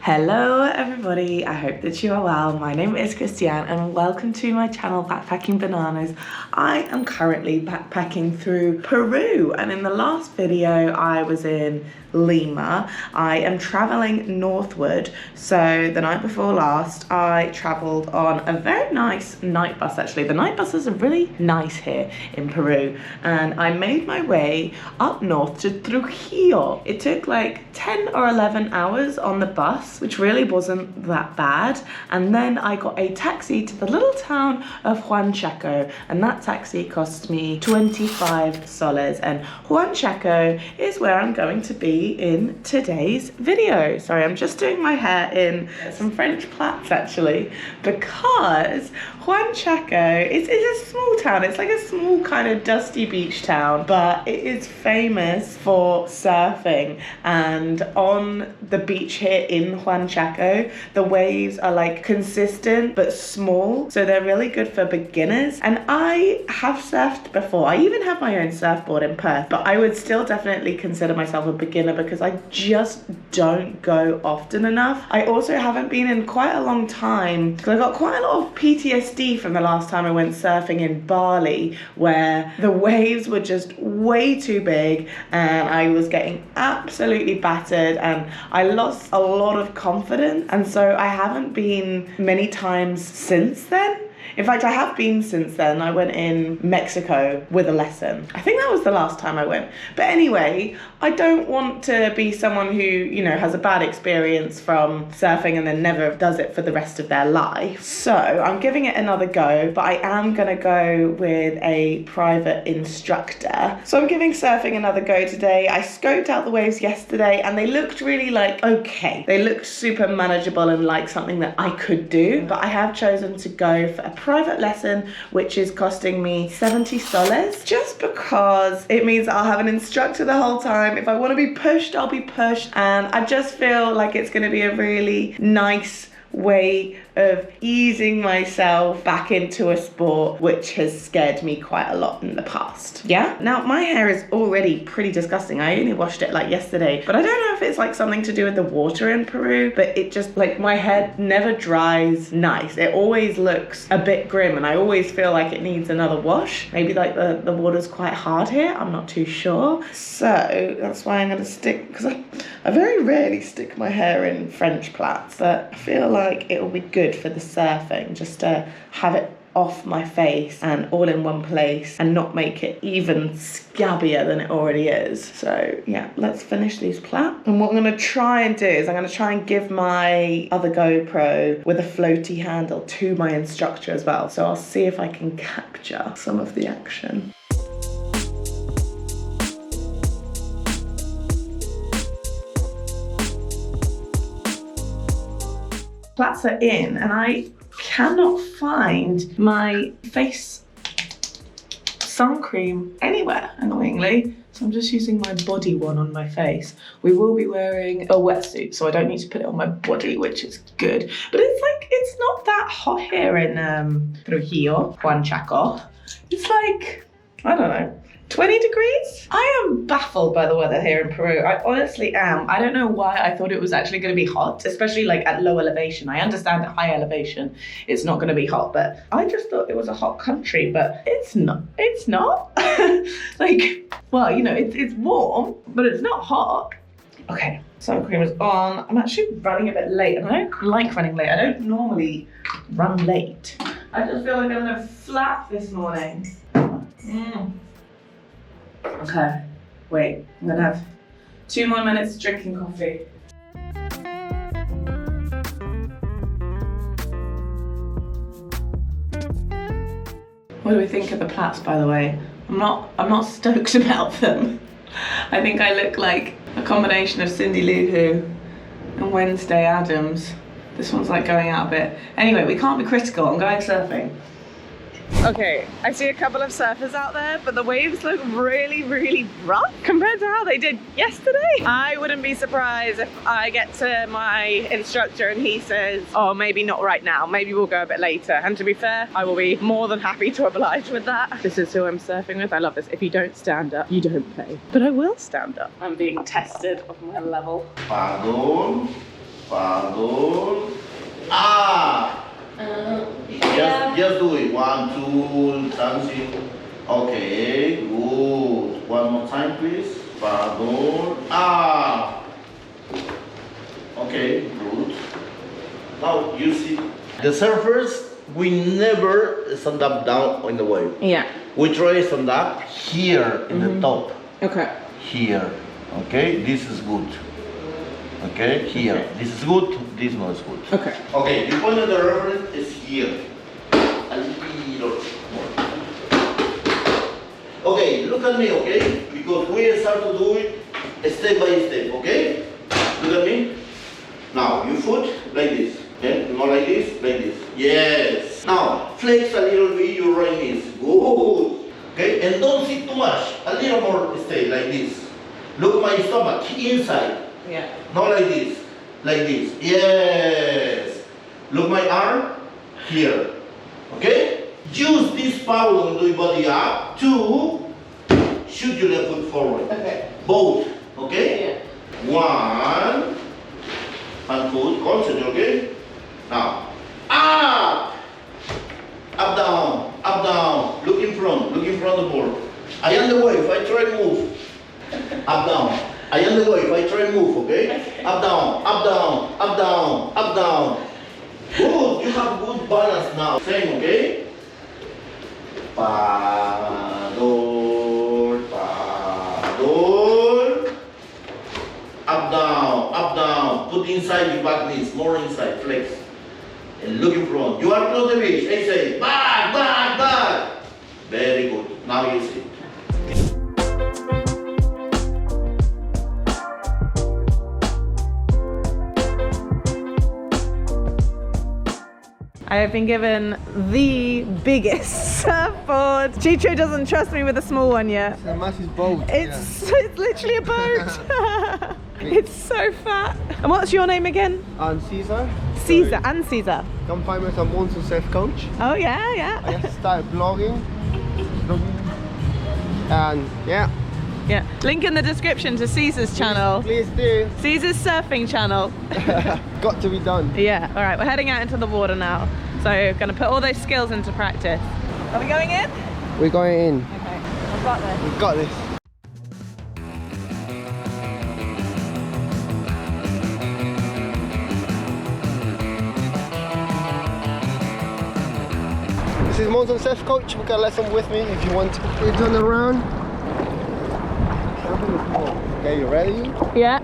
Hello everybody, I hope that you are well. My name is Christianne and welcome to my channel Backpacking Bananas. I am currently backpacking through Peru, and in the last video I was in Lima. I am traveling northward, so the night before last I traveled on a very nice night bus. Actually, the night buses are really nice here in Peru, and I made my way up north to Trujillo. It took like 10 or 11 hours on the bus, which really wasn't that bad, and then I got a taxi to the little town of Huanchaco, and that taxi cost me 25 soles, and Huanchaco is where I'm going to be in today's video. Sorry, I'm just doing my hair in some French plaits actually, because Huanchaco is a small town. It's like a small kind of dusty beach town, but it is famous for surfing, and on the beach here in Huanchaco, the waves are like consistent but small, so they're really good for beginners. And I have surfed before. I even have my own surfboard in Perth, but I would still definitely consider myself a beginner because I just don't go often enough. I also haven't been in quite a long time because I got quite a lot of PTSD from the last time I went surfing in Bali, where the waves were just way too big and I was getting absolutely battered and I lost a lot of confidence, and so I haven't been many times since then. In fact, I have been since then. I went in Mexico with a lesson. I think that was the last time I went. But anyway, I don't want to be someone who, you know, has a bad experience from surfing and then never does it for the rest of their life. So I'm giving it another go, but I am going to go with a private instructor. So I'm giving surfing another go today. I scoped out the waves yesterday and they looked really like okay. They looked super manageable and like something that I could do, but I have chosen to go for a private lesson, which is costing me 70 soles, just because it means I'll have an instructor the whole time. If I want to be pushed, I'll be pushed, and I just feel like it's going to be a really nice way of easing myself back into a sport which has scared me quite a lot in the past. Yeah, now my hair is already pretty disgusting. I only washed it like yesterday, but I don't know if it's like something to do with the water in Peru, but it just like my hair never dries nice. It always looks a bit grim and I always feel like it needs another wash. Maybe like the water's quite hard here, I'm not too sure. So that's why I'm gonna stick, because I very rarely stick my hair in French plaits, but I feel like it will be good for the surfing, just to have it off my face and all in one place and not make it even scabbier than it already is. So yeah, let's finish these plaits. And what I'm going to try and do is I'm going to try and give my other GoPro with a floaty handle to my instructor as well. So I'll see if I can capture some of the action. Plaits are in and I cannot find my face sun cream anywhere, annoyingly. So I'm just using my body one on my face. We will be wearing a wetsuit, so I don't need to put it on my body, which is good. But it's like, it's not that hot here in Trujillo, Huanchaco. It's like, I don't know, 20 degrees? I am baffled by the weather here in Peru. I honestly am. I don't know why I thought it was actually going to be hot, especially like at low elevation. I understand at high elevation it's not going to be hot, but I just thought it was a hot country, but it's not. It's not. Like, well, you know, it's warm, but it's not hot. Okay, sun cream is on. I'm actually running a bit late, and I don't like running late. I don't normally run late. I just feel like I'm going to flap this morning. Okay, wait, I'm gonna have 2 more minutes drinking coffee. What do we think of the plaits, by the way? I'm not stoked about them. I think I look like a combination of Cindy Lou Who and Wednesday Addams. This one's like going out a bit. Anyway, we can't be critical, I'm going surfing. Okay, I see a couple of surfers out there, but the waves look really, really rough compared to how they did yesterday. I wouldn't be surprised if I get to my instructor and he says, oh, maybe not right now, maybe we'll go a bit later. And to be fair, I will be more than happy to oblige with that. This is who I'm surfing with. I love this. If you don't stand up, you don't pay. But I will stand up. I'm being tested of my level. Paddle. paddle, up. Just do it. 1, 2, dancing. Okay, good. One more time, please. Paddle, up. Okay, good. Now you see, the surfers, we never stand up down on the wave. Yeah. We try to stand up here in the top. Okay. Here. Okay, this is good. Okay, here. Okay. This is good, this not is good. Okay. Okay, the point of the reference is here. A little more. Okay, look at me, okay? Because we start to do it step by step, okay? Look at me. Now, your foot like this. Okay? Not like this, like this. Yes. Now, flex a little bit your right knees. Good. Okay? And don't sit too much. A little more stay like this. Look my stomach inside. Yeah. Not like this. Like this. Yes. Look my arm here. Okay? Use this power on your body up to shoot your left foot forward. Okay. Both. Okay? Yeah. 1 and foot. Concentrate, okay? Now, up! Up, down, up, down. Look in front of the board. I am the wave. I try to move. Up, down. I am the wave. I try to move, okay? Up, down, up, down, up, down, up, down. Good. You have good balance now. Same, okay? Paddle, paddle. Up, down, up, down. Put inside your back knees. More inside. Flex. And look in front. You are close to the beach. And say, back, back, back. Very good. Now you sit. I have been given the biggest surfboard. Chicho doesn't trust me with a small one yet. It's a massive boat. It's literally a boat. It's so fat. And what's your name again? And Cesar. Cesar and Cesar. Come find me as a monsoon surf coach. Oh yeah, yeah. I just started blogging. And yeah. Yeah. Link in the description to Cesar's channel. Please do. Cesar's surfing channel. Got to be done. Yeah. All right, we're heading out into the water now. So gonna put all those skills into practice. Are we going in? We're going in. Okay. I've got this. We've got this. This is Monsoon Surf Coach. We've got a lesson with me if you want to turn around. Okay, you ready? Yeah.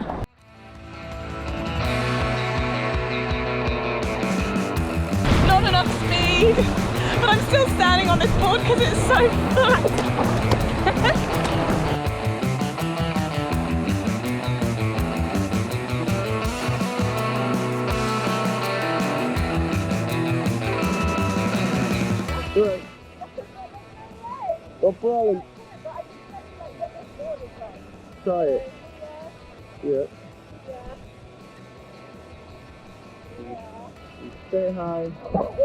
Not enough speed, but I'm still standing on this board because it's so flat. Right. No problem. Try it. Yeah. Say hi.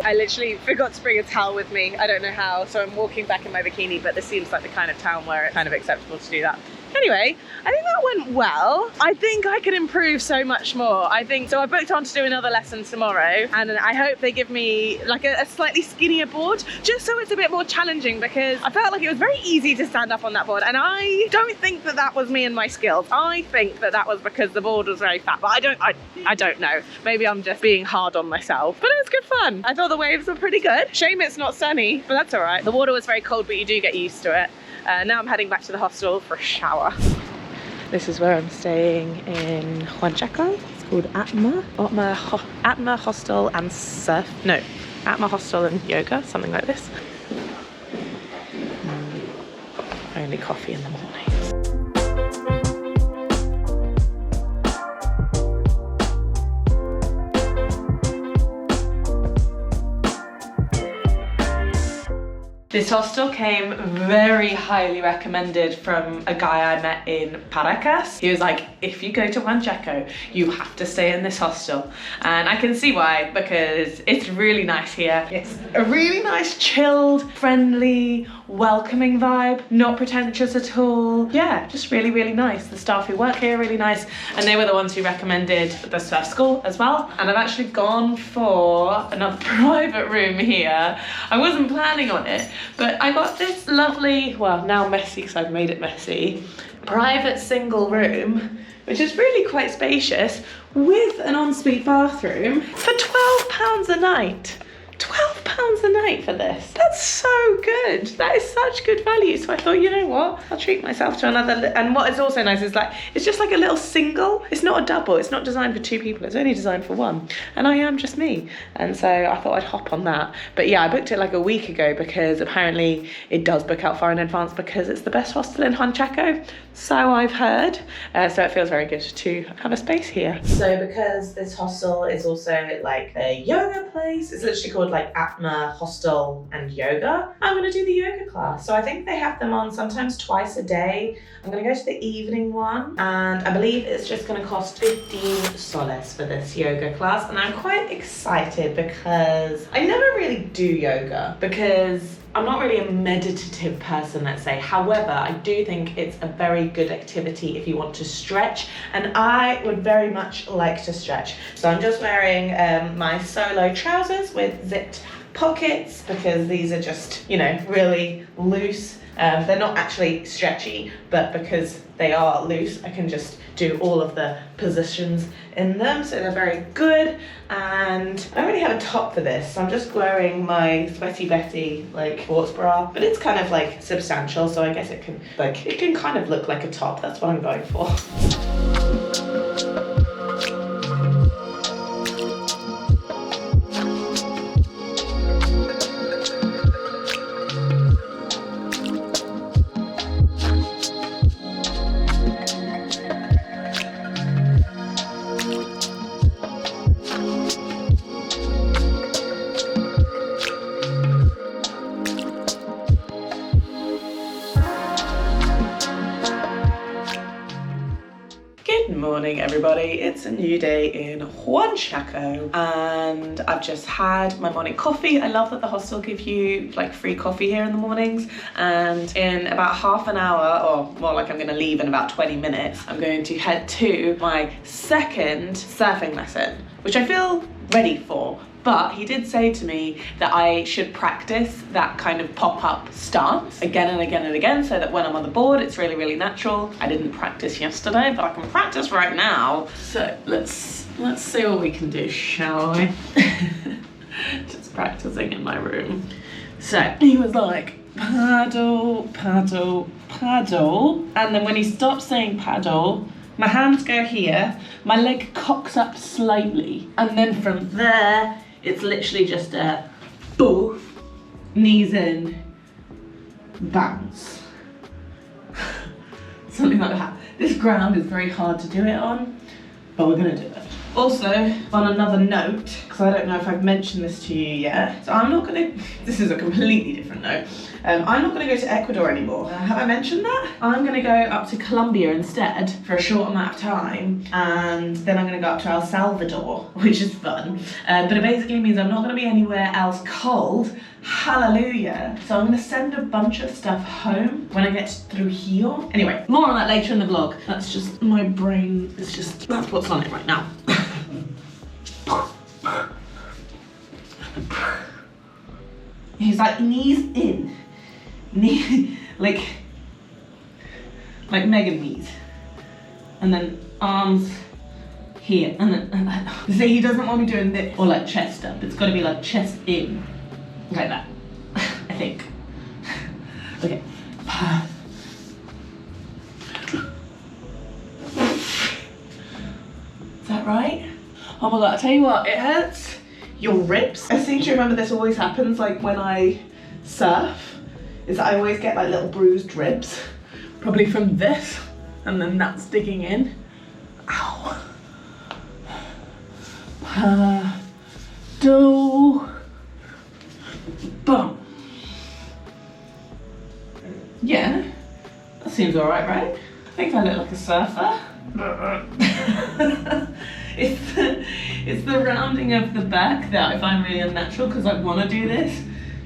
I literally forgot to bring a towel with me. I don't know how, so I'm walking back in my bikini, but this seems like the kind of town where it's kind of acceptable to do that. Anyway, I think that went well. I think I could improve so much more. I booked on to do another lesson tomorrow, and I hope they give me like a slightly skinnier board, just so it's a bit more challenging, because I felt like it was very easy to stand up on that board, and I don't think that that was me and my skills. I think that that was because the board was very fat, but I don't know. Maybe I'm just being hard on myself, but it was good fun. I thought the waves were pretty good. Shame it's not sunny, but that's all right. The water was very cold, but you do get used to it. Now I'm heading back to the hostel for a shower. This is where I'm staying in Huanchaco. It's called ATMA Hostel and ATMA Hostel and Yoga, something like this. Only coffee in the morning. This hostel came very highly recommended from a guy I met in Paracas. He was like, if you go to Huanchaco, you have to stay in this hostel. And I can see why, because it's really nice here. It's a really nice, chilled, friendly, welcoming vibe, not pretentious at all. Yeah, just really, really nice. The staff who work here are really nice. And they were the ones who recommended the surf school as well. And I've actually gone for another private room here. I wasn't planning on it, but I got this lovely, well, now messy because I've made it messy, private single room, which is really quite spacious, with an ensuite bathroom for £12 a night. £12 a night for this. That's so good. That is such good value. So I thought, you know what? I'll treat myself to another. And what is also nice is like, it's just like a little single. It's not a double. It's not designed for two people. It's only designed for one. And I am just me. And so I thought I'd hop on that. But yeah, I booked it like a week ago because apparently it does book out far in advance because it's the best hostel in Huanchaco. So I've heard. So it feels very good to have a space here. So because this hostel is also like a yoga place, it's literally called like ATMA Hostel and Yoga, I'm going to do the yoga class. So I think they have them on sometimes twice a day. I'm going to go to the evening one, and I believe it's just going to cost 15 soles for this yoga class. And I'm quite excited because I never really do yoga because I'm not really a meditative person, let's say. However, I do think it's a very good activity if you want to stretch, and I would very much like to stretch. So I'm just wearing my solo trousers with zipped pockets because these are just, you know, really loose. They're not actually stretchy, but because they are loose, I can just do all of the positions in them. So they're very good. And I don't really have a top for this. So I'm just wearing my Sweaty Betty like sports bra, but it's kind of like substantial. So I guess it can kind of look like a top. That's what I'm going for. Good morning, everybody. It's a new day in Huanchaco and I've just had my morning coffee. I love that the hostel give you like free coffee here in the mornings, and in about half an hour, or more like I'm going to leave in about 20 minutes, I'm going to head to my second surfing lesson, which I feel ready for. But he did say to me that I should practice that kind of pop-up stance again and again and again, so that when I'm on the board, it's really, really natural. I didn't practice yesterday, but I can practice right now. So let's see what we can do, shall we? Just practicing in my room. So he was like, paddle, paddle, paddle. And then when he stopped saying paddle, my hands go here, my leg cocks up slightly, and then from there, it's literally just a both, knees in, bounce. Something like that. This ground is very hard to do it on, but we're gonna do it. Also, on another note, because I don't know if I've mentioned this to you yet, so I'm not gonna, this is a completely different note, I'm not gonna go to Ecuador anymore. Have I mentioned that? I'm gonna go up to Colombia instead for a short amount of time, and then I'm gonna go up to El Salvador, which is fun. But it basically means I'm not gonna be anywhere else cold. Hallelujah. So I'm gonna send a bunch of stuff home when I get to Trujillo. Anyway, more on that later in the vlog. That's just, my brain is just, that's what's on it right now. He's like, knees in. Knee, like Megan knees. And then arms here. And then, so he doesn't want me doing this, or like chest up. It's gotta be like chest in. Like that, I think. Okay. Is that right? Oh my god, I tell you what, it hurts your ribs. I seem to remember this always happens like when I surf, is that I always get like little bruised ribs, probably from this, and then that's digging in. Ow. Paddle. Boom. Seems alright, right? I think I look like a surfer. It's the rounding of the back that I find really unnatural because I want to do this.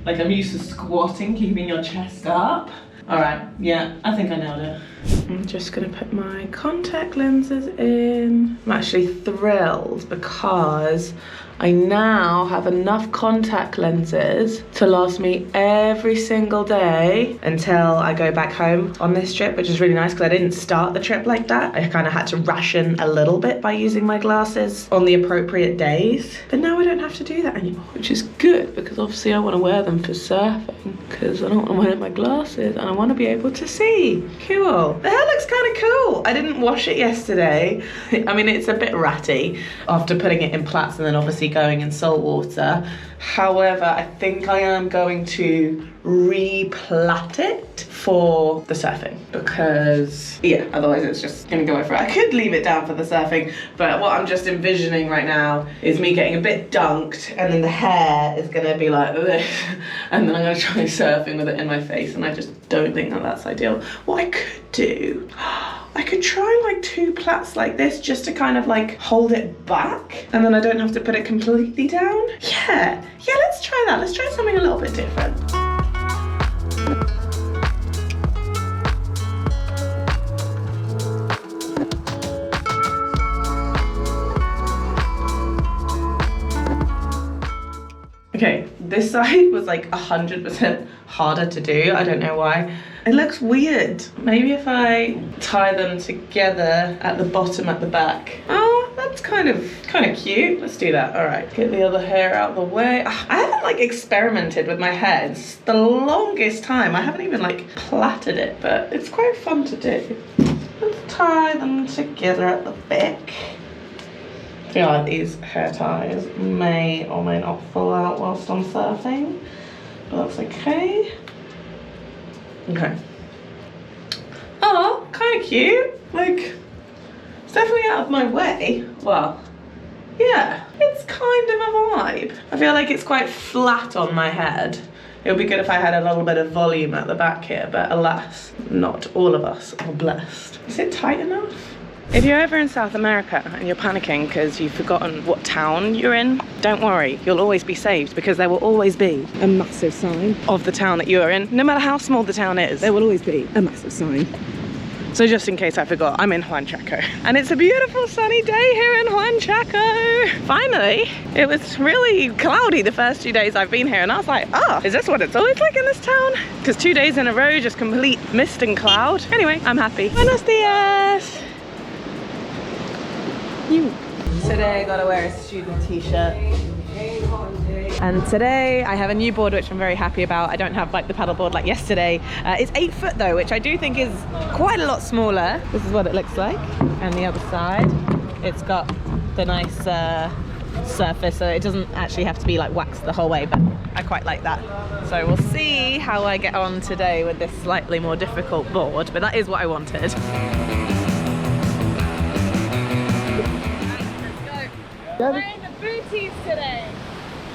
Like I'm used to squatting, keeping your chest up. Alright, yeah, I think I nailed it. I'm just gonna put my contact lenses in. I'm actually thrilled because I now have enough contact lenses to last me every single day until I go back home on this trip, which is really nice because I didn't start the trip like that. I kind of had to ration a little bit by using my glasses on the appropriate days. But now I don't have to do that anymore, which is good because obviously I want to wear them for surfing because I don't want to wear my glasses and I want to be able to see. Cool. The hair looks kind of cool. I didn't wash it yesterday. I mean, it's a bit ratty after putting it in plaits and then obviously going in salt water. However, I think I am going to re-plait it for the surfing because, yeah, otherwise it's just gonna go over. I could leave it down for the surfing, but what I'm just envisioning right now is me getting a bit dunked and then the hair is gonna be like this and then I'm gonna try surfing with it in my face and I just don't think that that's ideal. What I could do, I could try like 2 plaits like this just to kind of like hold it back and then I don't have to put it completely down. Yeah, let's try that. Let's try something a little bit different. Okay, this side was like 100% harder to do. I don't know why. It looks weird. Maybe if I tie them together at the bottom at the back. Oh, that's kind of cute. Let's do that. All right, get the other hair out of the way. I haven't like experimented with my hair. It's the longest time. I haven't even like plaited it, but it's quite fun to do. Let's tie them together at the back. I feel like these hair ties may or may not fall out whilst I'm surfing, but that's okay. Okay. Oh, kind of cute. Like, it's definitely out of my way. Well, yeah, it's kind of a vibe. I feel like it's quite flat on my head. It would be good if I had a little bit of volume at the back here, but alas, not all of us are blessed. Is it tight enough? If you're ever in South America and you're panicking because you've forgotten what town you're in, don't worry, you'll always be saved because there will always be a massive sign of the town that you're in. No matter how small the town is, there will always be a massive sign. So just in case I forgot, I'm in Huanchaco. And it's a beautiful sunny day here in Huanchaco. Finally, it was really cloudy the first 2 days I've been here and I was like, oh, is this what it's always like in this town? Because 2 days in a row, just complete mist and cloud. Anyway, I'm happy. Buenos dias. Today I gotta wear a student t-shirt. And today I have a new board which I'm very happy about. I don't have like the paddle board like yesterday. It's 8 foot though, which I do think is quite a lot smaller. This is what it looks like. And the other side, it's got the nice surface, so it doesn't actually have to be like waxed the whole way, but I quite like that. So we'll see how I get on today with this slightly more difficult board, but that is what I wanted. Wearing the booties today,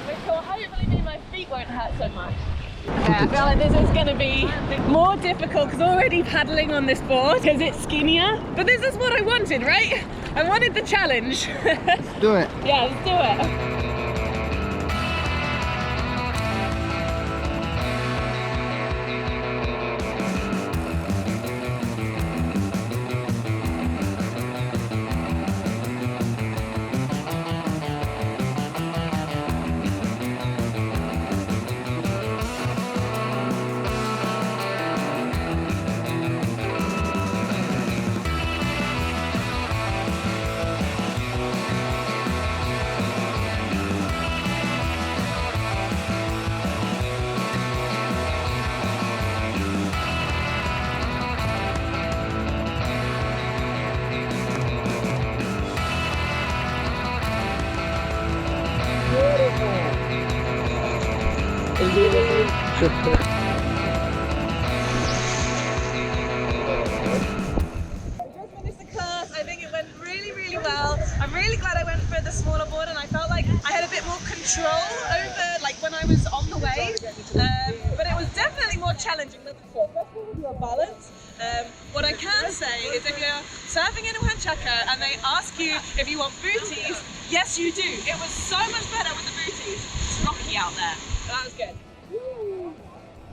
which will hopefully mean my feet won't hurt so much. Yeah, I feel like this is going to be more difficult because already paddling on this board because it's skinnier. But this is what I wanted, right? I wanted the challenge. Let's do it. Yeah, let's do it. I'm really glad I went for the smaller board, and I felt like I had a bit more control over like when I was on the wave, but it was definitely more challenging than before, especially with your balance. is if you're surfing in Huanchaco and they ask you if you want booties, yes you do. It was so much better with the booties. It's rocky out there. That was good.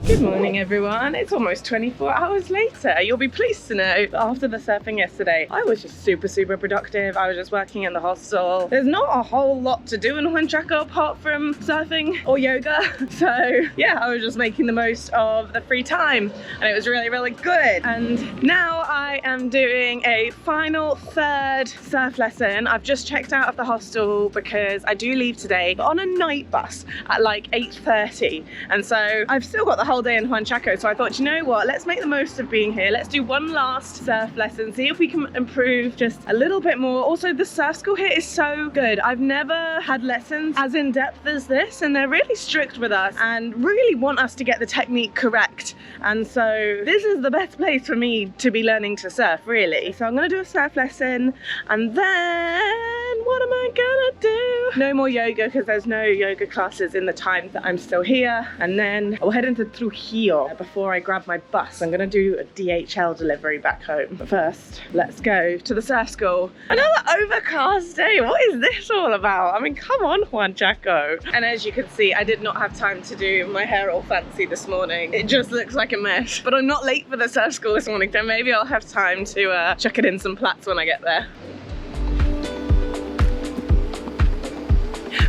Good morning everyone, it's almost 24 hours later. You'll be pleased to know that after the surfing yesterday, I was just super productive. I was just working in the hostel. There's not a whole lot to do in Huanchaco apart from surfing or yoga. So yeah, I was just making the most of the free time and it was really good. And now I am doing a final third surf lesson. I've just checked out of the hostel because I do leave today on a night bus at like 8:30. And so I've still got the whole day in Huanchaco, so I thought, you know what, let's make the most of being here. Let's do one last surf lesson, see if we can improve just a little bit more. Also, the surf school here is so good. I've never had lessons as in depth as this, and they're really strict with us and really want us to get the technique correct. And so this is the best place for me to be learning to surf, really. So I'm gonna do a surf lesson, and then what am I gonna do? No more yoga because there's no yoga classes in the time that I'm still here. And then we'll head into Trujillo before I grab my bus. I'm gonna do a DHL delivery back home. But first, let's go to the surf school. Another overcast day. What is this all about? I mean, come on, Huanchaco. And as you can see, I did not have time to do my hair all fancy this morning. It just looks like a mess. But I'm not late for the surf school this morning, so maybe I'll have time to chuck it in some plaits when I get there.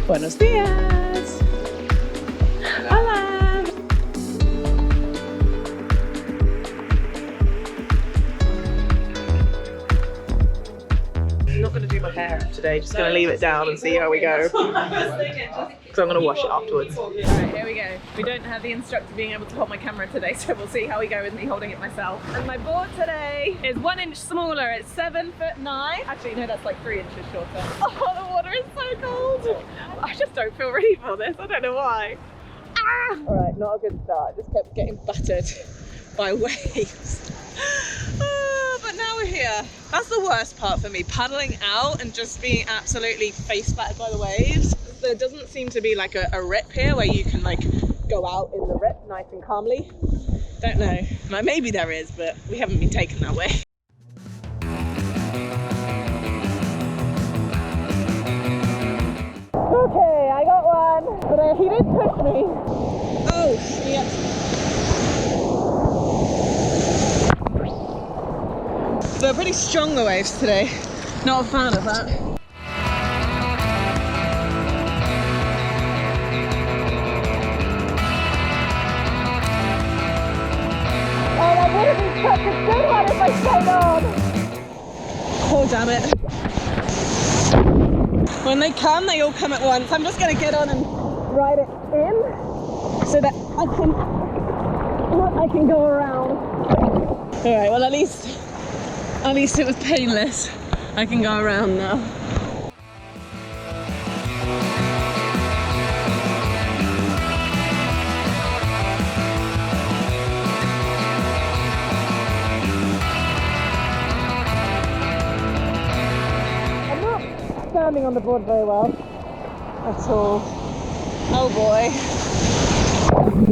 Buenos dias. Hola. I'm not going to do my hair today, just going to leave it down and see how we go. So I'm going to wash it afterwards. Alright, here we go. We don't have the instructor being able to hold my camera today, so we'll see how we go with me holding it myself. And my board today is 1 inch smaller, it's 7'9". Actually, no, that's like 3 inches shorter. Oh, the water is so cold. I just don't feel ready for this, I don't know why. Ah! Alright, not a good start. Just kept getting battered by waves. But now we're here. That's the worst part for me, paddling out and just being absolutely face battered by the waves. There doesn't seem to be like a rip here where you can like go out in the rip nice and calmly. Don't know. Maybe there is, but we haven't been taken that way. Okay, I got one, but he did push me. Oh, shit. They're pretty strong, the waves today. Not a fan of that. Oh, that would have been such a good one if I stayed on. Oh, damn it. When they come, they all come at once. I'm just going to get on and ride it in so that I can go around. All right, well, at least it was painless. I can go around now. I'm not standing on the board very well at all. Oh boy.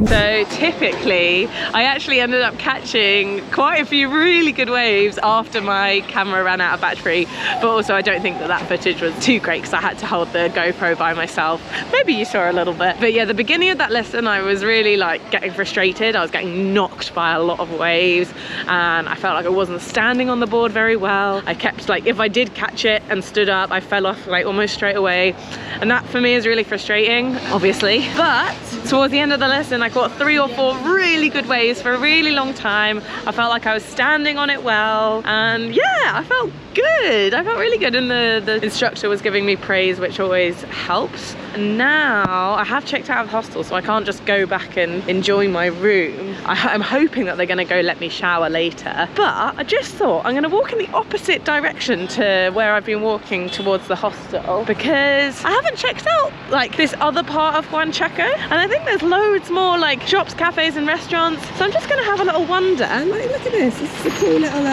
So typically, I actually ended up catching quite a few really good waves after my camera ran out of battery, but also I don't think that footage was too great because I had to hold the GoPro by myself. Maybe you saw a little bit. But yeah, the beginning of that lesson, I was really like getting frustrated. I was getting knocked by a lot of waves and I felt like I wasn't standing on the board very well. I kept like, if I did catch it and stood up, I fell off like almost straight away. And that for me is really frustrating, obviously. But towards the end of the lesson, I caught 3 or 4 really good waves for a really long time. I felt like I was standing on it well, and yeah, I felt good. I felt really good, and the instructor was giving me praise, which always helps. And now I have checked out of the hostel, so I can't just go back and enjoy my room. I'm hoping that they're going to go let me shower later, but I just thought I'm going to walk in the opposite direction to where I've been walking towards the hostel, because I haven't checked out like this other part of Huanchaco, and I think there's loads more like shops, cafes and restaurants, so I'm just going to have a little wander. And like, look at this is a cool little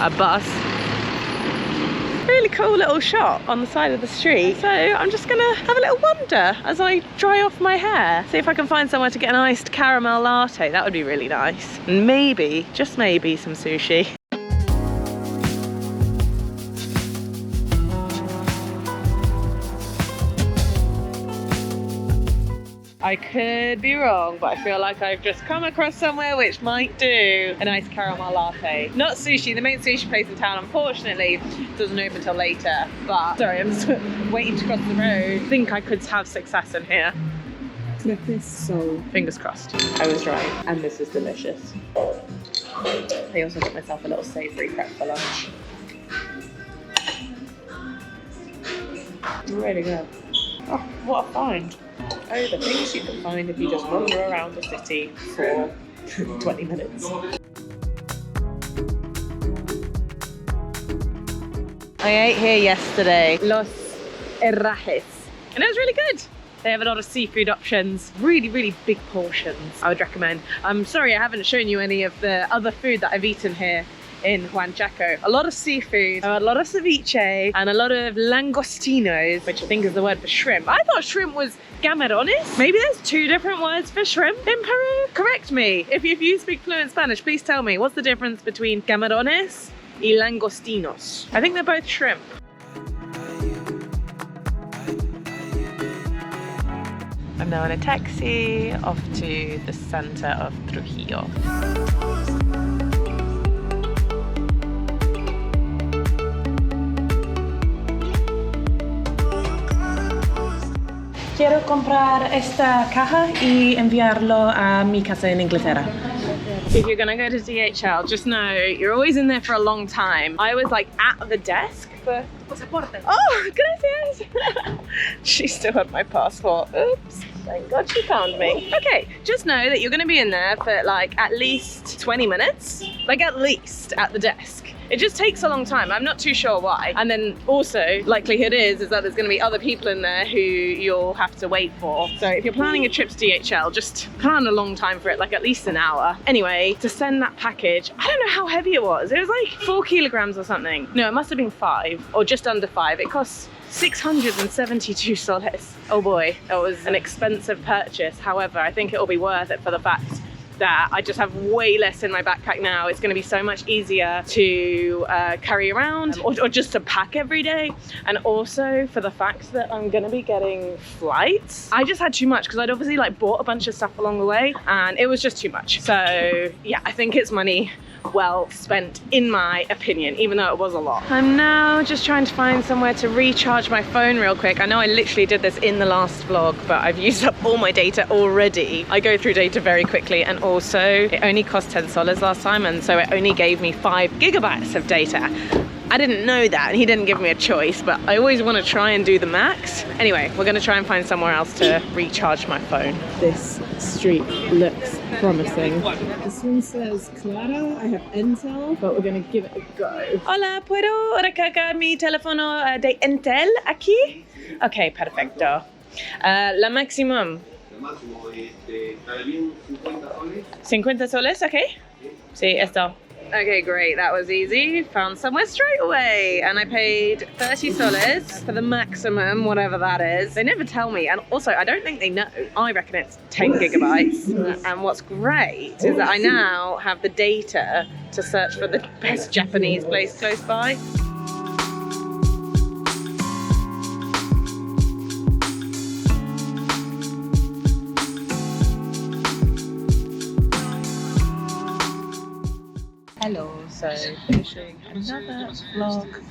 a bus. Really cool little shop on the side of the street, so I'm just gonna have a little wander as I dry off my hair, see if I can find somewhere to get an iced caramel latte. That would be really nice, and maybe, just maybe, some sushi. I could be wrong, but I feel like I've just come across somewhere which might do a nice caramel latte. Not sushi, the main sushi place in town, unfortunately, doesn't open till later. But sorry, I'm just waiting to cross the road. I think I could have success in here. Look at this, so fingers crossed. I was right, and this is delicious. I also got myself a little savoury prep for lunch. Really good. Oh, what a find. Oh, the things you can find if you just wander around the city for 20 minutes. I ate here yesterday, Los Herrajes, and it was really good. They have a lot of seafood options, really big portions. I would recommend. I'm sorry I haven't shown you any of the other food that I've eaten here in Huanchaco. A lot of seafood, a lot of ceviche, and a lot of langostinos, which I think is the word for shrimp. I thought shrimp was camarones. Maybe there's two different words for shrimp in Peru. Correct me. If you speak fluent Spanish, please tell me, what's the difference between camarones y langostinos? I think they're both shrimp. I'm now in a taxi off to the center of Trujillo. Quiero comprar esta caja y enviarlo a mi casa en Inglaterra. If you're gonna go to DHL, just know you're always in there for a long time. I was like at the desk for pasaporte. Oh, gracias. She still had my passport. Oops. Thank God she found me. Okay, just know that you're gonna be in there for like at least 20 minutes. Like at least at the desk. It just takes a long time. I'm not too sure why. And then also, likelihood is that there's gonna be other people in there who you'll have to wait for. So if you're planning a trip to DHL, just plan a long time for it, like at least an hour. Anyway, to send that package, I don't know how heavy it was. It was like 4 kilograms or something. No, it must have been 5 or just under 5. It costs 672 soles. Oh boy, that was an expensive purchase. However, I think it'll be worth it for the fact that I just have way less in my backpack now. It's going to be so much easier to carry around or just to pack every day. And also for the fact that I'm going to be getting flights. I just had too much because I'd obviously like bought a bunch of stuff along the way and it was just too much. So yeah, I think it's money well spent in my opinion, even though it was a lot. I'm now just trying to find somewhere to recharge my phone real quick. I know I literally did this in the last vlog, but I've used up all my data already. I go through data very quickly, and also it only cost 10 soles last time, and so it only gave me 5 gigabytes of data. I didn't know that, and he didn't give me a choice, but I always want to try and do the max. Anyway, we're going to try and find somewhere else to recharge my phone. This street looks promising. This one says Claro. I have Entel, but we're going to give it a go. Hola, ¿puedo recargar mi teléfono de Entel aquí? Ok, perfecto. La maximum. El máximo, está bien 50 soles. 50 soles, ok. Sí, esto. Okay, great, that was easy. Found somewhere straight away. And I paid 30 soles for the maximum, whatever that is. They never tell me, and also I don't think they know. I reckon it's 10 gigabytes. And what's great is that I now have the data to search for the best Japanese place close by. Hello, so finishing another vlog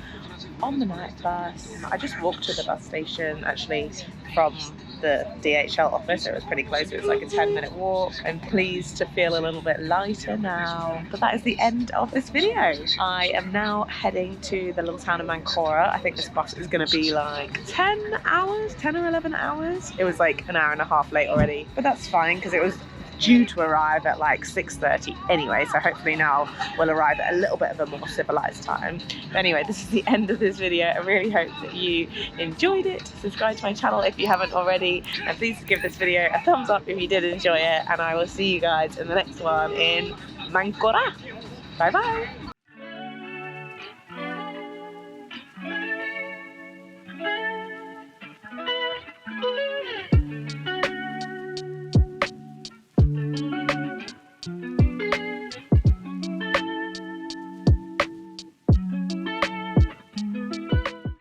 on the night bus. I just walked to the bus station actually from the DHL office. It was pretty close, it was like a 10-minute walk. I'm pleased to feel a little bit lighter now. But that is the end of this video. I am now heading to the little town of Mancora. I think this bus is going to be like 10 hours, 10 or 11 hours. It was like an hour and a half late already, but that's fine because it was due to arrive at like 6:30 anyway, so hopefully now we'll arrive at a little bit of a more civilized time. But anyway, this is the end of this video. I really hope that you enjoyed it. Subscribe to my channel if you haven't already, and please give this video a thumbs up if you did enjoy it, and I will see you guys in the next one in Mancora. Bye bye.